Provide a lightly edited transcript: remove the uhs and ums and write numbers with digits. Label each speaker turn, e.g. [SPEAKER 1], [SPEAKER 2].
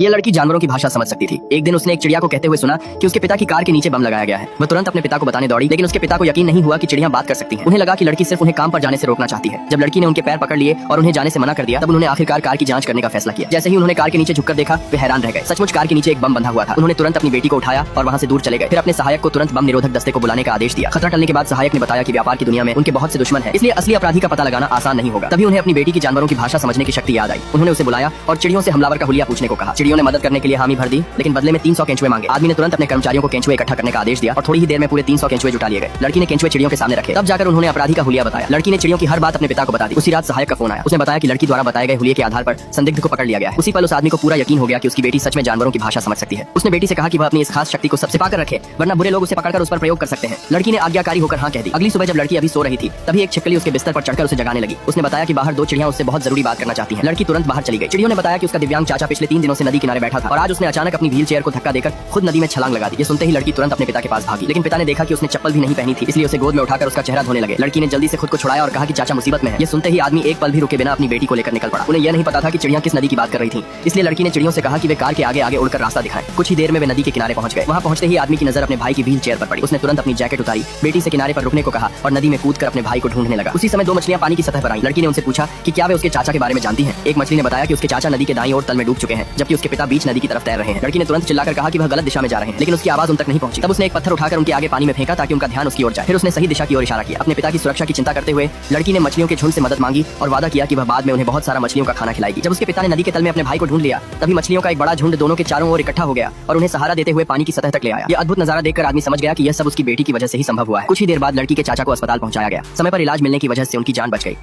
[SPEAKER 1] ये लड़की जानवरों की भाषा समझ सकती थी। एक दिन उसने एक चिड़िया को कहते हुए सुना कि उसके पिता की कार के नीचे बम लगाया गया है। वह तुरंत अपने पिता को बताने दौड़ी, लेकिन उसके पिता को यकीन नहीं हुआ कि चिड़ियां बात कर सकती हैं। उन्हें लगा कि लड़की सिर्फ उन्हें काम पर जाने से रोकना चाहती है। जब लड़की ने उनके पैर पकड़ लिए और उन्हें जाने से मना कर दिया, तब उन्होंने आखिरकार कार की जांच करने का फैसला किया। जैसे ही उन्होंने कार के नीचे झुककर देखा, वे हैरान रह गए। सचमुच कार के नीचे एक बम बंधा हुआ था। उन्होंने तुरंत अपनी बेटी को उठाया और वहाँ से दूर चले गए। फिर अपने सहायक को तुरंत बम निरोधक दस्ते को बुलाने का आदेश दिया। खतरा टलने के बाद सहायक ने बताया कि व्यापार की दुनिया में उनके बहुत से दुश्मन हैं, इसलिए असली अपराधी का पता लगाना आसान नहीं होगा। तभी उन्हें अपनी बेटी की जानवरों की भाषा समझने की शक्ति याद आई। उन्होंने उसे बुलाया और चिड़ियों से हमलावर का हुलिया पूछने को कहा। चिड़ियों ने मदद करने के लिए हामी भर दी, लेकिन बदले में 300 केंचुए मांगे। आदमी ने तुरंत अपने कर्मचारियों को केंचुए इकट्ठा करने का आदेश दिया और थोड़ी ही देर में पूरे 300 केंचुए जुटा लिए गए। लड़की ने केंचुए चिड़ियों के सामने रखे, तब जाकर उन्होंने अपराधी का हुलिया बताया। लड़की ने चिड़ियों की हर बात अपने पिता को बता दी। उसी रात सहायक का फोन आया। उसने बताया कि लड़की द्वारा बताए गए हुलिये के आधार पर संदिग्ध को पकड़ लिया गया है। उसी पल उस आदमी को पूरा यकीन हो गया कि उसकी बेटी सच में जानवरों की भाषा समझ सकती है। उसने बेटी से कहा कि वह अपनी इस खास शक्ति को सबसे पाकर रखे, वरना बुरे लोग उसे पकड़कर उस पर प्रयोग कर सकते हैं। लड़की ने आज्ञाकारी होकर हाँ कह दी। अगली सुबह जब लड़की अभी सो रही थी, तभी एक छिपकली उसके बिस्तर पर चढ़कर उसे जगाने लगी। उसने बताया कि बाहर 2 चिड़ियां उससे बहुत जरूरी बात करना चाहती हैं। लड़की तुरंत बाहर चली गई। चिड़ियों ने बताया कि उसका दिव्यांग चाचा पिछले 3 दिनों से नदी किनारे बैठा था और आज उसने अचानक अपनी व्हील चेयर को धक्का देकर खुद नदी में छलांग लगा दी। ये सुनते ही लड़की तुरंत अपने पिता के पास भागी, लेकिन पिता ने देखा कि उसने चप्पल भी नहीं पहनी थी, इसलिए उसे गोद में उठाकर उसका चेहरा धोने लगे। लड़की ने जल्दी से खुद को छुड़ाया और कहा कि चाचा मुसीबत में है। ये सुनते ही आदमी एक पल भी रुके बिना अपनी बेटी को लेकर निकल पड़ा। उन्हें यह नहीं पता था कि चिड़ियां किस नदी की बात कर रही थी, इसलिए लड़की ने चिड़ियों से कहा कि वे कार के आगे आगे उड़कर रास्ता दिखाएं। कुछ ही देर में वे नदी के किनारे पहुंच गए। वहां पहुंचते ही आदमी की नजर अपने भाई की व्हील चेयर पर पड़ी। उसने तुरंत अपनी जैकेट उतारी, बेटी से किनारे पर रुकने को कहा और नदी में कूदकर अपने भाई को ढूंढने लगा। उसी समय 2 मछलियां पानी की सतह पर आईं। लड़की ने उनसे पूछा कि क्या वे उसके चाचा के बारे में जानती हैं। एक मछली ने बताया कि उसके चाचा नदी के दाईं ओर तल में डूब चुके हैं, जबकि उसके पिता बीच नदी की तरफ तैर रहे हैं। लड़की ने तुरंत चिल्लाकर कहा कि वह गलत दिशा में जा रहे हैं, लेकिन उसकी आवाज उन तक नहीं पहुंची। तब उसने एक पत्थर उठाकर उनके आगे पानी में फेंका ताकि उनका ध्यान उसकी ओर जाए। फिर उसने सही दिशा की ओर इशारा किया। अपने पिता की सुरक्षा की चिंता करते हुए लड़की ने मछलियों के झुंड से मदद मांगी और वादा किया कि वह बाद में उन्हें बहुत सारा मछलियों का खाना खिलाएगी। जब उसके पिता ने नदी के तल में अपने भाई को ढूंढ लिया, तभी मछलियों का एक बड़ा झुंड दोनों के चारों ओर इकट्ठा हो गया और उन्हें सहारा देते हुए पानी की सतह तक ले आया। ये अद्भुत नजारा देखकर आदमी समझ गया कि यह सब उसकी बेटी की वजह से ही संभव हुआ है। कुछ ही देर बाद लड़की के चाचा को अस्पताल पहुंचाया गया। समय पर इलाज मिलने की वजह से उनकी जान बच गई।